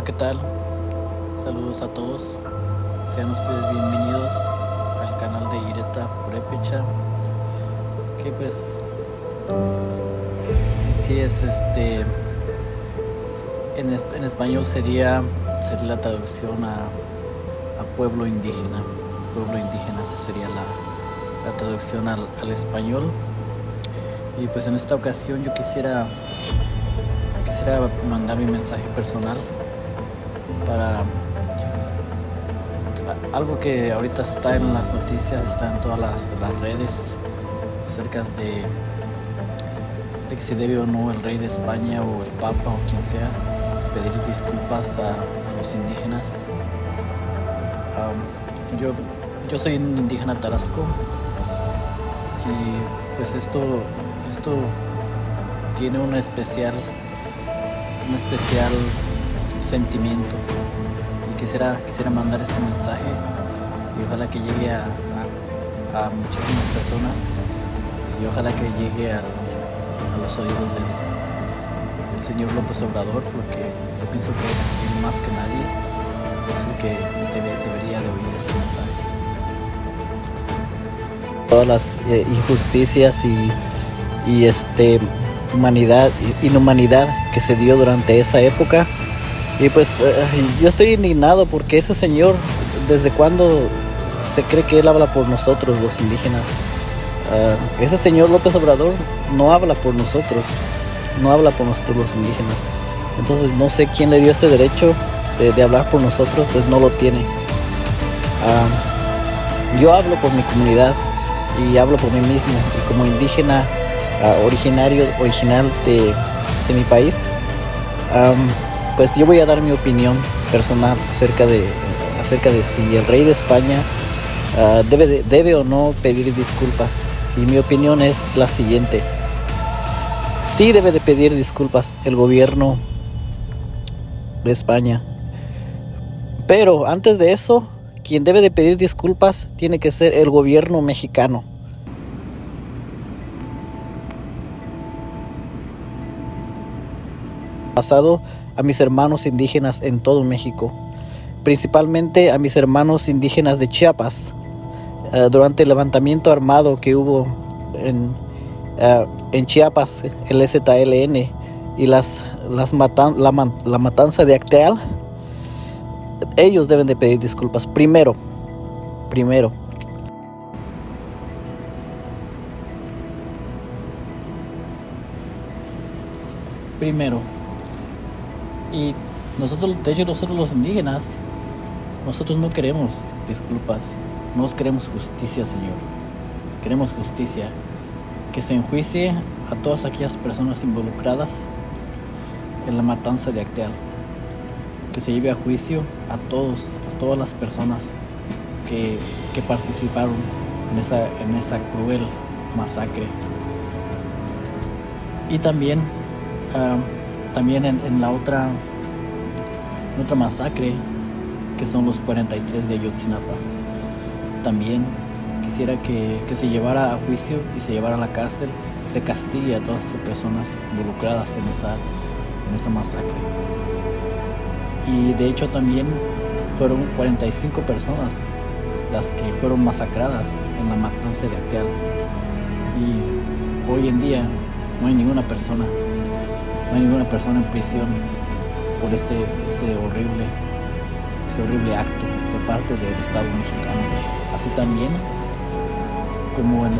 ¿qué tal? Saludos a todos. Sean ustedes bienvenidos al canal de Ireta Purépecha. Que pues en sí es en español sería la traducción a pueblo indígena. Pueblo indígena, esa sería la traducción al español. Y pues en esta ocasión yo quisiera mandar mi mensaje personal para algo que ahorita está en las noticias, está en todas las redes, acerca de que si debe o no el rey de España o el papa o quien sea pedir disculpas a los indígenas. Yo soy un indígena tarasco y pues esto tiene un especial sentimiento, y quisiera mandar este mensaje y ojalá que llegue a muchísimas personas, y ojalá que llegue a los oídos del señor López Obrador, porque yo pienso que él más que nadie es el que debería de oír este mensaje. Todas las injusticias y inhumanidad que se dio durante esa época. Y pues yo estoy indignado porque ese señor, ¿desde cuándo se cree que él habla por nosotros los indígenas? Ese señor López Obrador no habla por nosotros, no habla por nosotros los indígenas. Entonces no sé quién le dio ese derecho de hablar por nosotros, pues no lo tiene. Yo hablo por mi comunidad y hablo por mí mismo, y como indígena original de mi país, pues yo voy a dar mi opinión personal acerca de si el rey de España debe o no pedir disculpas. Y mi opinión es la siguiente: sí debe de pedir disculpas el gobierno de España, pero antes de eso, quien debe de pedir disculpas tiene que ser el gobierno mexicano. Pasado a mis hermanos indígenas en todo México, principalmente a mis hermanos indígenas de Chiapas, durante el levantamiento armado que hubo en Chiapas, el ZLN, y la matanza de Acteal. Ellos deben de pedir disculpas primero. Y nosotros los indígenas, nosotros no queremos disculpas, nos queremos justicia, Señor. Queremos justicia, que se enjuicie a todas aquellas personas involucradas en la matanza de Acteal, que se lleve a juicio a todas las personas que participaron en esa cruel masacre. Y también en la otra masacre, que son los 43 de Ayotzinapa, también quisiera que se llevara a juicio y se llevara a la cárcel, se castigue a todas esas personas involucradas en esa masacre. Y de hecho también fueron 45 personas las que fueron masacradas en la matanza de Acteal, y hoy en día no hay ninguna persona en prisión por ese horrible acto de parte del Estado mexicano. Así también como en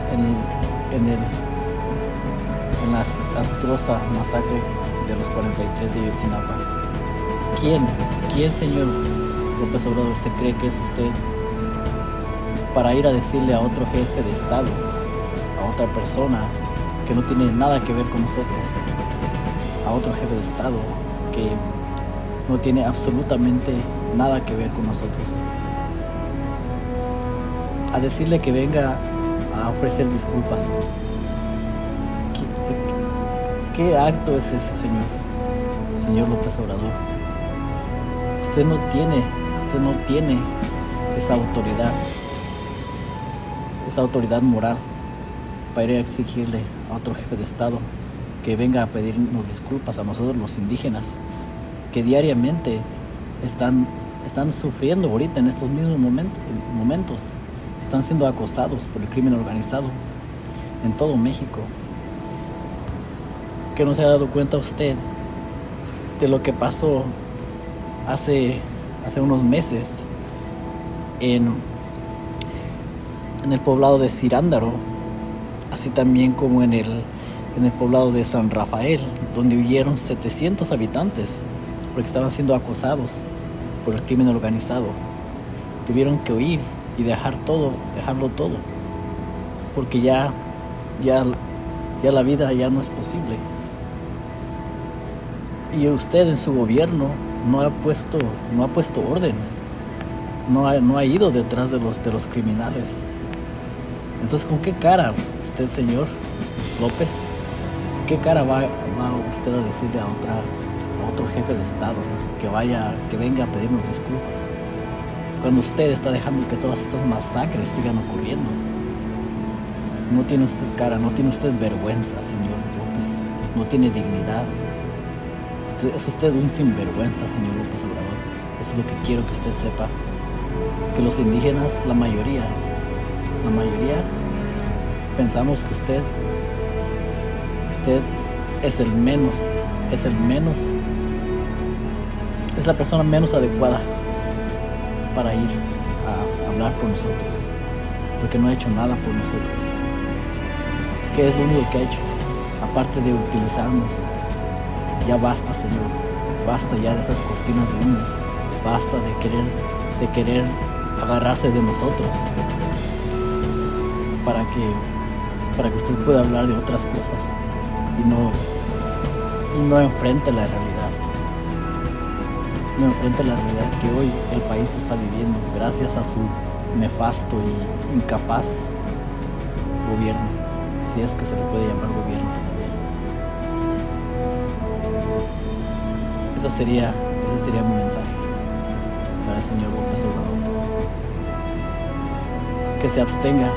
la astrosa masacre de los 43 de Ayotzinapa. ¿Quién, señor López Obrador, se cree que es usted para ir a decirle a otro jefe de Estado, a otra persona que no tiene nada que ver con nosotros, a otro jefe de Estado que no tiene absolutamente nada que ver con nosotros, a decirle que venga a ofrecer disculpas? ¿Qué acto es ese, señor López Obrador? Usted no tiene esa autoridad moral para ir a exigirle a otro jefe de Estado que venga a pedirnos disculpas a nosotros los indígenas, que diariamente están sufriendo ahorita en estos mismos momentos. Están siendo acosados por el crimen organizado en todo México. ¿Que no se ha dado cuenta usted de lo que pasó hace unos meses en el poblado de Cirándaro, así también como en el poblado de San Rafael, donde huyeron 700 habitantes porque estaban siendo acosados por el crimen organizado? Tuvieron que huir y dejarlo todo, porque ya la vida ya no es posible. Y usted en su gobierno no ha puesto orden, no ha ido detrás de los criminales. Entonces, ¿con qué cara usted, señor López, qué cara va usted a decirle a otro jefe de estado que venga a pedirnos disculpas, cuando usted está dejando que todas estas masacres sigan ocurriendo? No tiene usted cara, no tiene usted vergüenza, señor López, no tiene dignidad. Es usted un sinvergüenza, señor López Obrador. Eso es lo que quiero que usted sepa, que los indígenas, la mayoría, pensamos que usted es es la persona menos adecuada para ir a hablar por nosotros, porque no ha hecho nada por nosotros. ¿Qué es lo único que ha hecho? Aparte de utilizarnos. Ya basta, señor, basta ya de esas cortinas de humo, basta de querer agarrarse de nosotros para que usted pueda hablar de otras cosas y no enfrente la realidad. No enfrente la realidad que hoy el país está viviendo gracias a su nefasto y incapaz gobierno, si es que se le puede llamar gobierno todavía. Ese sería mi mensaje para el señor López Obrador. Que se abstenga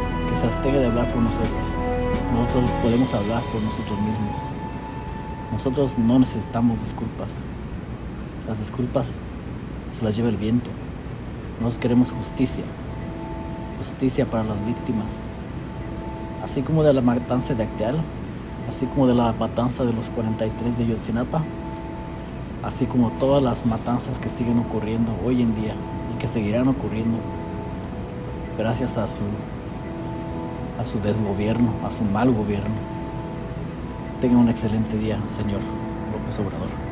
de hablar por nosotros. Nosotros podemos hablar por nosotros mismos. Nosotros no necesitamos disculpas. Las disculpas se las lleva el viento. Nosotros queremos justicia para las víctimas, así como de la matanza de Acteal, así como de la matanza de los 43 de Ayotzinapa, así como todas las matanzas que siguen ocurriendo hoy en día y que seguirán ocurriendo gracias a su desgobierno, a su mal gobierno. Tenga un excelente día, señor López Obrador.